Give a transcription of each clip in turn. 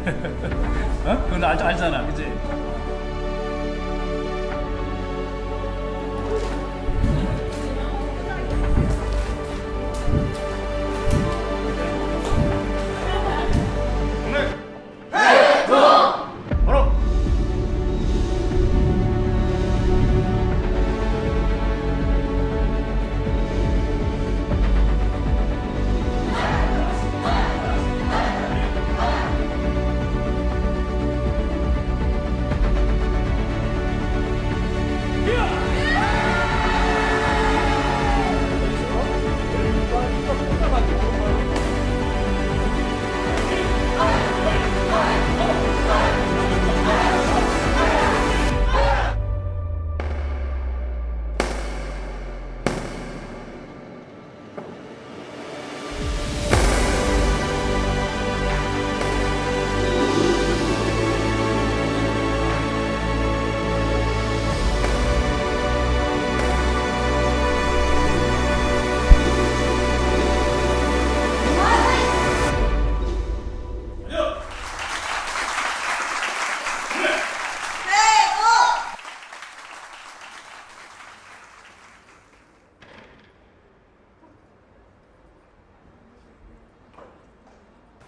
어? 그건 알잖아, 그치?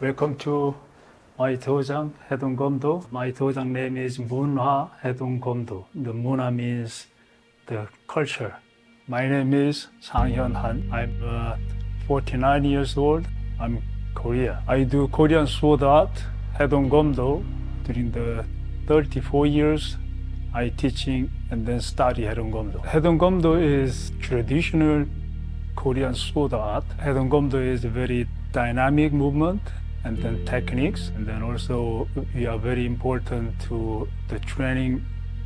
Welcome to my Dojang Haidong Gumdo. My Dojang name is Munhwa Haidong Gumdo. The Munhwa means the culture. My name is Sang-Hyun. I'm 49 years old. I'm Korea. I do Korean sword art, Haidong Gumdo. During the 34 years, I teaching and then study Haidong Gumdo. Haidong Gumdo is traditional Korean sword art. Haidong Gumdo is a very dynamic movement and then techniques, and then also we are very important to the training,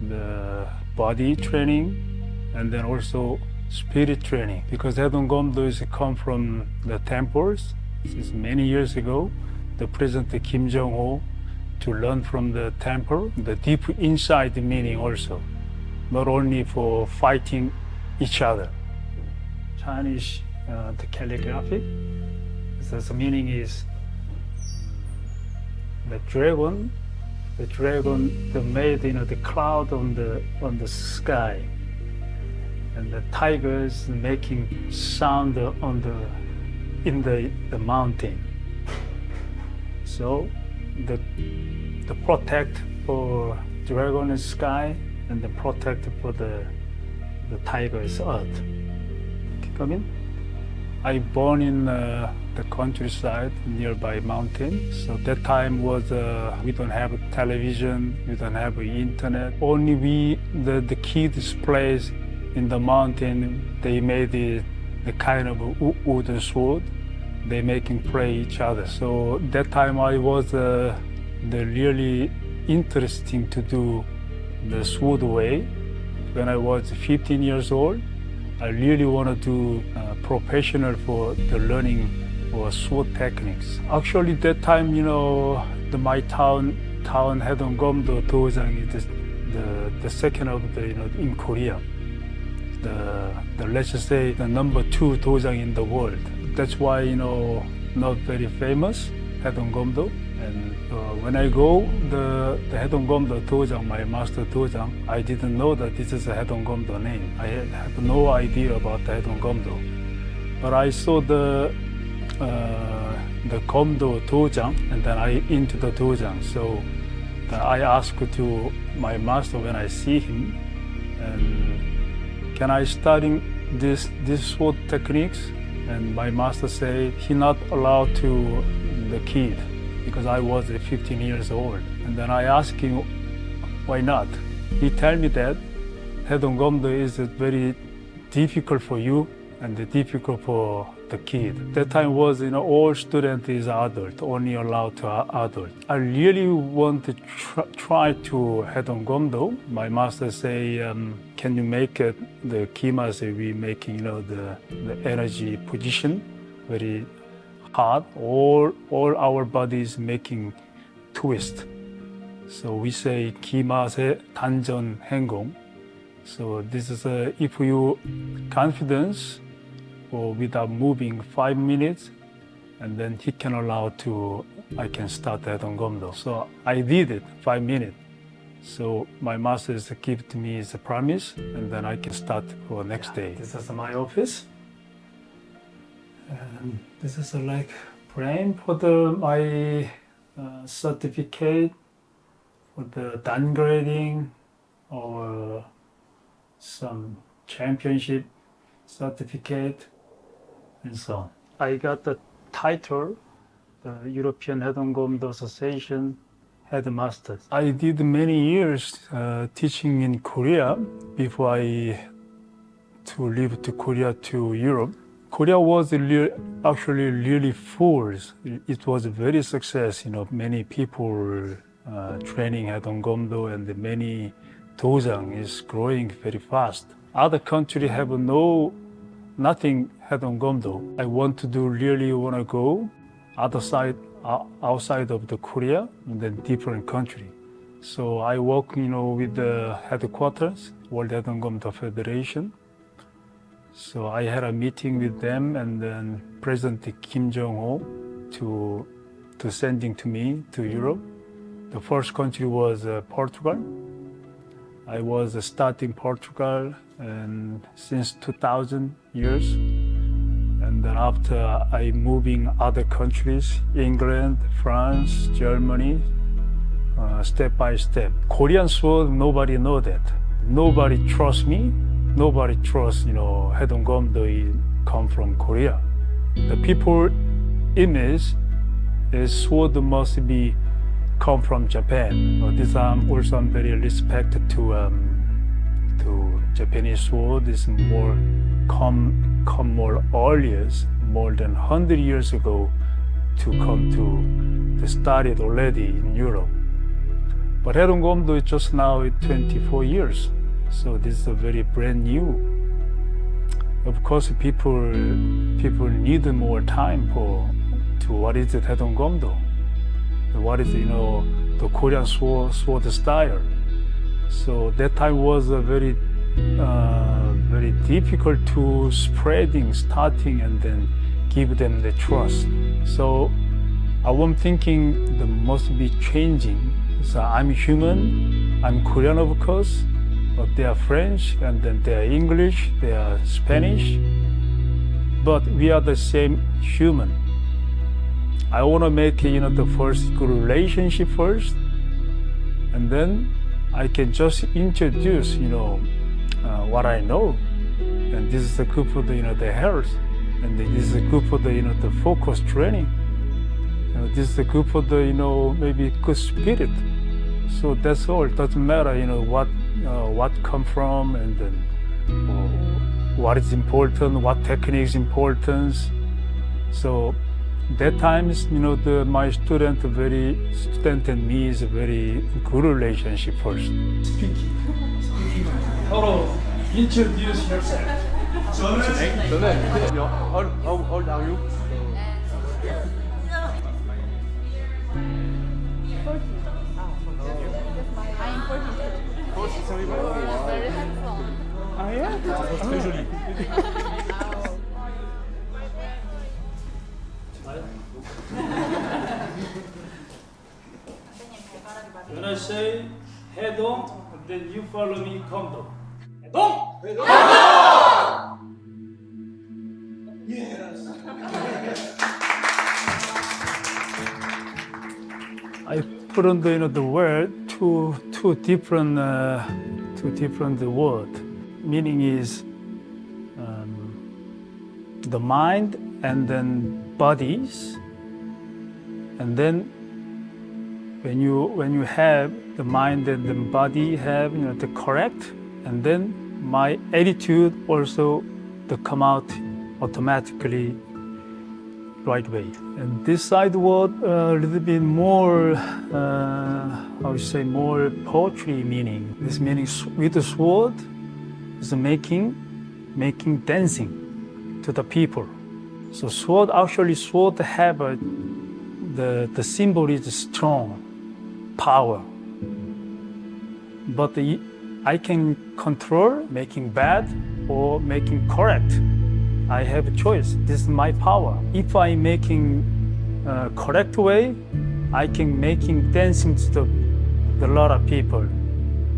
the body training, and then also spirit training, because Haidong Gumdo is come from the temples. Since many years ago, the President Kim Jong-ho to learn from the temple, the deep inside meaning also, not only for fighting each other. Chinese, the calligraphy, the meaning is the dragon, the made the cloud on the sky, and the tigers making sound in the mountain. So the protect for dragon is sky, and the protect for the tiger is earth. Come in. I born in the countryside nearby mountain. So that time was we don't have a television, we don't have internet. Only the kids plays in the mountain. They made the kind of wooden sword. They making play each other. So that time I was the really interesting to do the sword way. When I was 15 years old, I really want to do professional for the learning for sword techniques. Actually, that time, my town Haidong Gumdo Dojang is the second of the in Korea. The let's just say the number 2 Dojang in the world. That's why not very famous Haidong Gumdo. And when I go the Haidong Gumdo Dojang, my master Dojang, I didn't know that this is a Haidong Gumdo name. I had no idea about the Haidong Gumdo. But I saw the Gumdo Dojang, and then I into the Dojang. So I asked to my master when I see him, and can I study this sword techniques? And my master say he not allowed to the kid, because I was 15 years old. And then I asked him, why not? He told me that Haidong Gumdo is very difficult for you and difficult for the kid. That time was, all student is adult, only allowed to adult. I really want to try to Haidong Gumdo. My master say, can you make it, the kima say we making, the energy position very hard. All our bodies making twist. So we say 기맛의 단전 행공. So this is if you confidence or without moving 5 minutes, and then he can allow to I can start Haidong Gumdo. So I did it 5 minutes. So my master gave to me as a promise, and then I can start for next day. This is my office, and this is like frame for my certificate for the downgrading or some championship certificate and so on. I got the title, the European Haidong Gumdo Association Headmaster. I did many years teaching in Korea before I leave to Korea to Europe. Korea was actually really full. It was a very success. Many people training Haidong Gumdo, and many Dojang is growing very fast. Other countries have nothing Haidong Gumdo. I really want to go outside of the Korea and then different country. So I work, with the headquarters, World Haidong Gumdo Federation. So I had a meeting with them, and then President Kim Jong-ho to sending to me to Europe. The first country was Portugal. I was starting Portugal and since 2000 years. And then after I moving other countries, England, France, Germany, step by step. Korean sword, nobody know that. Nobody trusts me. Nobody trusts, Haidong Gumdo come from Korea. The people image is sword must be come from Japan. This I'm very respected to Japanese sword. Is more come more earlier, more than 100 years ago, to started already in Europe. But Haidong Gumdo is just now 24 years, so this is a very brand new. Of course, people need more time to what is it Haidong Gumdo, what is the Korean sword style. So that time was a very difficult to starting and then give them the trust. So I was thinking there must be changing. So I'm human, I'm Korean of course, but they are French, and then they are English, they are Spanish, but we are the same human. I want to make the first good relationship first, and then I can just introduce what I know, and this is good for the health, and this is good for the focus training. This is good for the maybe good spirit. So that's all. It doesn't matter what come from, and then what is important, what technique is important. So that times my student and me is a very good relationship first. Speaking. Hello, introduce yourself. How old are you? 40. Very handsome. Ah yeah? Très joli. When I say Haidong, then you follow me, Gumdo. Haidong! Yes! I put on the word two different words. Meaning is the mind and then bodies, and then when you have the mind and the body have the correct, and then my attitude also to come out automatically right way. And this side word a little bit more I would say more poetry meaning. This meaning with the sword is making dancing to the people. So sword have the symbol is strong power, but I can control making bad or making correct. I have a choice. This is my power. If I'm making correct way, I can making dancing to the lot of people,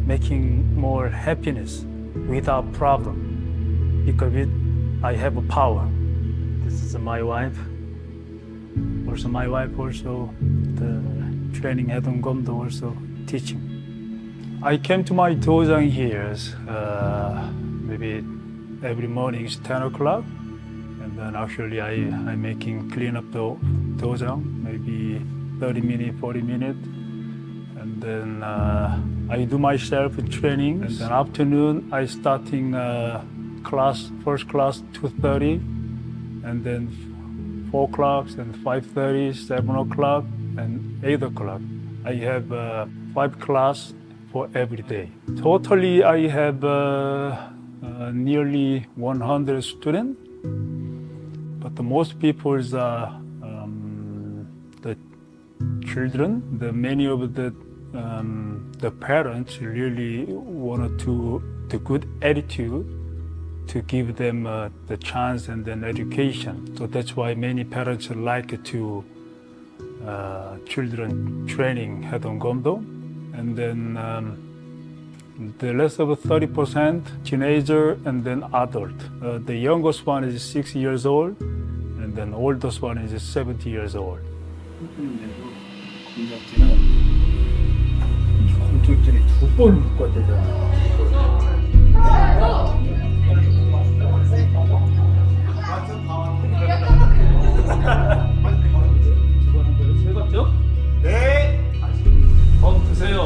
making more happiness without problem, because I have a power. This is my wife. Also, my wife also the training Haidong Gumdo, also teaching. I came to my Dojang here maybe every morning is 10 o'clock, and then actually I'm making clean up the Dojang, maybe 30 minutes, 40 minutes, and then I do myself in training, and then afternoon I starting first class 2:30, and then 4 o'clock and 5:30, 7 o'clock and 8 o'clock. I have 5 class for every day. Totally I have nearly 100 students, but the most people are the children. Many of the parents really wanted the good attitude to give them the chance and then education. So that's why many parents like to children training Haidong Gumdo. And then the rest of 30% teenager and then adult. The youngest one is 6 years old, and then oldest one is 70 years old. 공통점이 2번 묶어야 되잖아. 네. 범 드세요.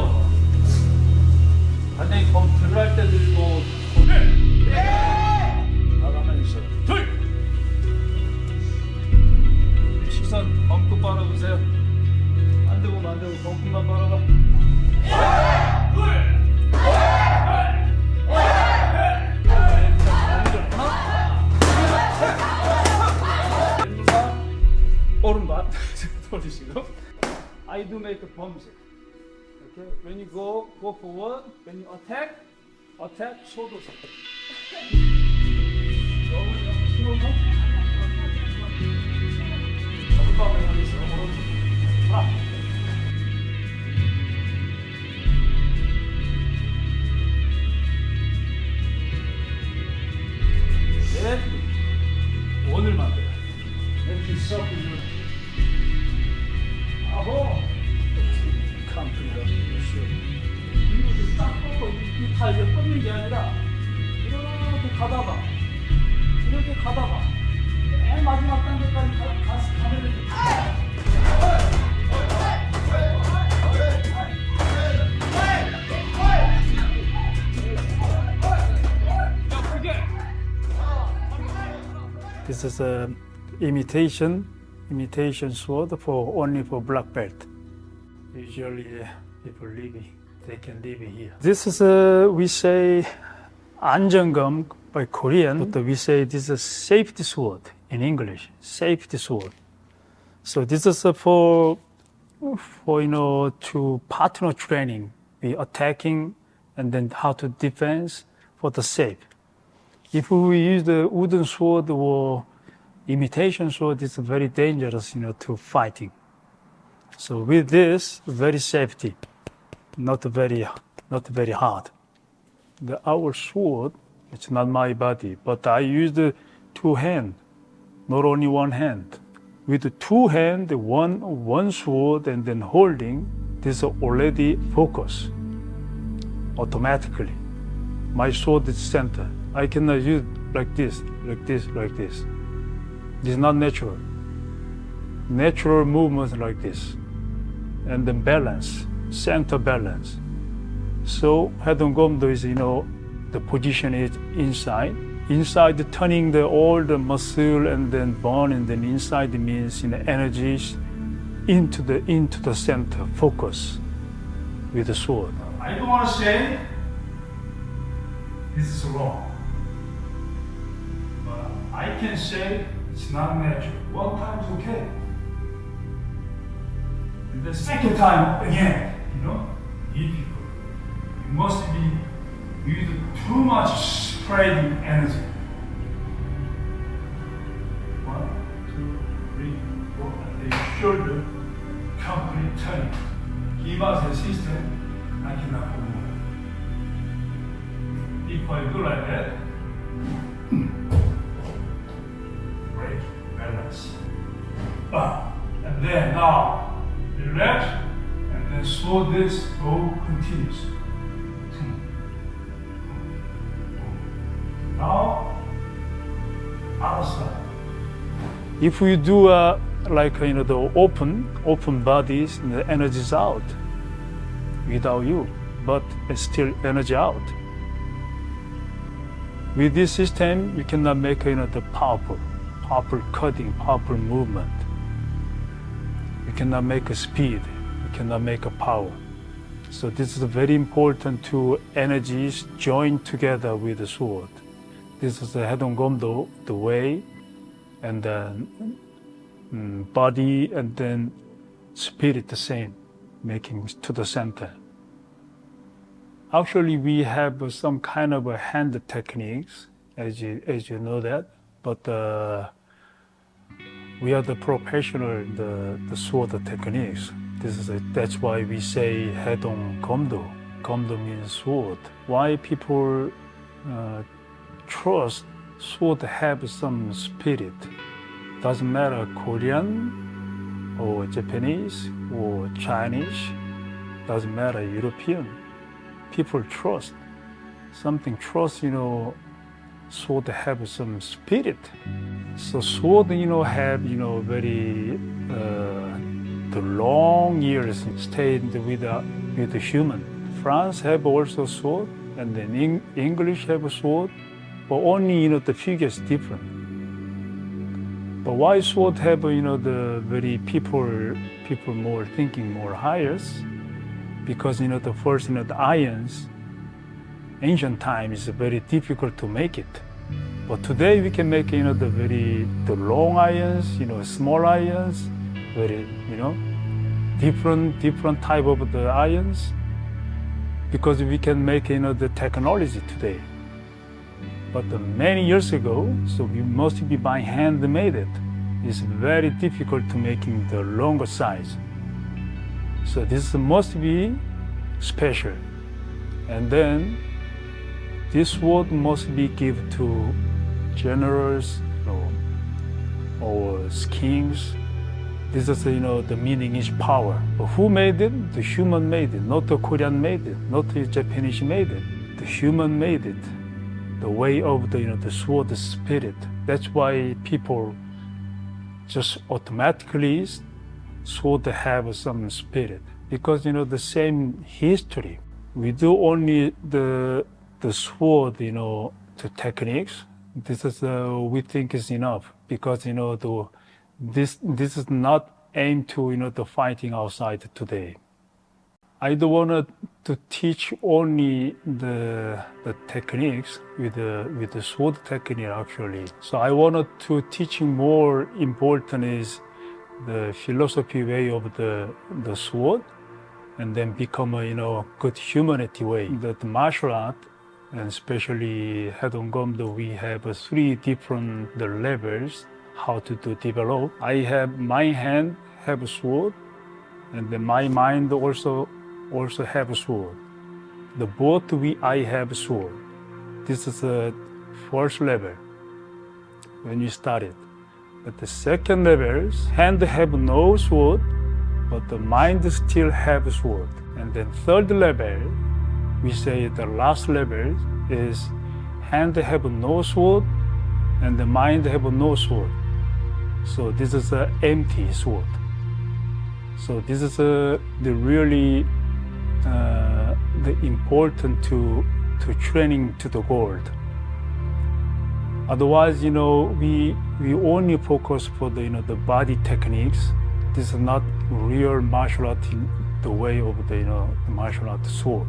반장님 범 들어갈 때 들고. 네. 나가면서 둘. 시선 범끝 바라보세요. 안 되고 범끝만 바라봐. 오른발 돌리시고. I do make a bumps. Okay, when you go forward, when you attack, shoulder. 오늘만 돼. 이렇게 섞으면 아호. 컴플리트. 이거 딱 뻗고 이 팔을 뻗는 게 아니라 이렇게 가다가 맨 마지막 단계까지 가면 돼. This is a imitation sword only for black belt. Usually people they can live here. This is we say 안정감 by Korean, but we say this is a safety sword in English. Safety sword. So this is for to partner training, the attacking and then how to defense for the safe. If we use the wooden sword or imitation sword, it's very dangerous, to fighting. So with this, very safety, not very hard. Our sword, it's not my body, but I use the 2 hands, not only 1 hand. With the 2 hands, one sword and then holding, this already focus automatically. My sword is center. I cannot use like this. This is not natural. Natural movement like this. And then balance, center balance. So Haidong Gumdo is, the position is inside. Inside turning all the muscle and then bone, and then inside means energies into the center, focus with the sword. I don't want to say this is wrong. I can say it's not natural. 1 time is okay. And the second time again, difficult. You must be with too much spreading energy. 1, 2, 3, 4, and then shoulder complete turning. Give us a system, I cannot move. If I do like that, break, balance. And then now, relax, and then slow this, go continuous. Now, outside. If we do like the open bodies, the energy is out without you, but it's still energy out. With this system, you cannot make the powerful cutting, powerful movement. You cannot make a speed. You cannot make a power. So this is very important to energies joined together with the sword. This is the Haidong Gumdo, the way, and then body, and then spirit the same, making to the center. Actually, we have some kind of a hand techniques, as you know that, but we are the professional, the sword techniques. That's why we say Haidong Gumdo. Gumdo means sword. Why people trust sword have some spirit? Doesn't matter Korean or Japanese or Chinese, doesn't matter European. People trust something. Trust, sword have some spirit. So sword, have very the long years stayed with the human. France have also sword, and then English have a sword, but only the figure is different. But why sword have the very people more thinking more higher? Because the first the irons, ancient time is very difficult to make it. But today we can make the long irons, small irons, very different type of the irons, because we can make the technology today. But many years ago, so we must be by hand made it. It's very difficult to making the longer size. So this must be special. And then this sword must be given to generals or kings. This is the meaning is power. But who made it? The human made it, not the Korean made it, not the Japanese made it. The human made it. The way of the sword, the spirit. That's why people just automatically sword have some spirit, because the same history. We do only the sword, the techniques. This is we think is enough, because this is not aimed to the fighting outside today. I don't want to teach only the techniques with the sword technique actually. So I wanted to teaching more important is the philosophy way of the sword, and then become a good humanity way. The martial art, and especially Haidong Gumdo, we have 3 different levels how to develop. I have my hand have a sword, and then my mind also have a sword. The both I have a sword. This is the first level when you start it. But the second level, hand have no sword, but the mind still have a sword. And then third level, we say the last level is hand have no sword, and the mind have no sword. So this is an empty sword. So this is the really the important to training to the gold. Otherwise, we only focus for the body techniques. This is not real martial art in the way of the martial art sword.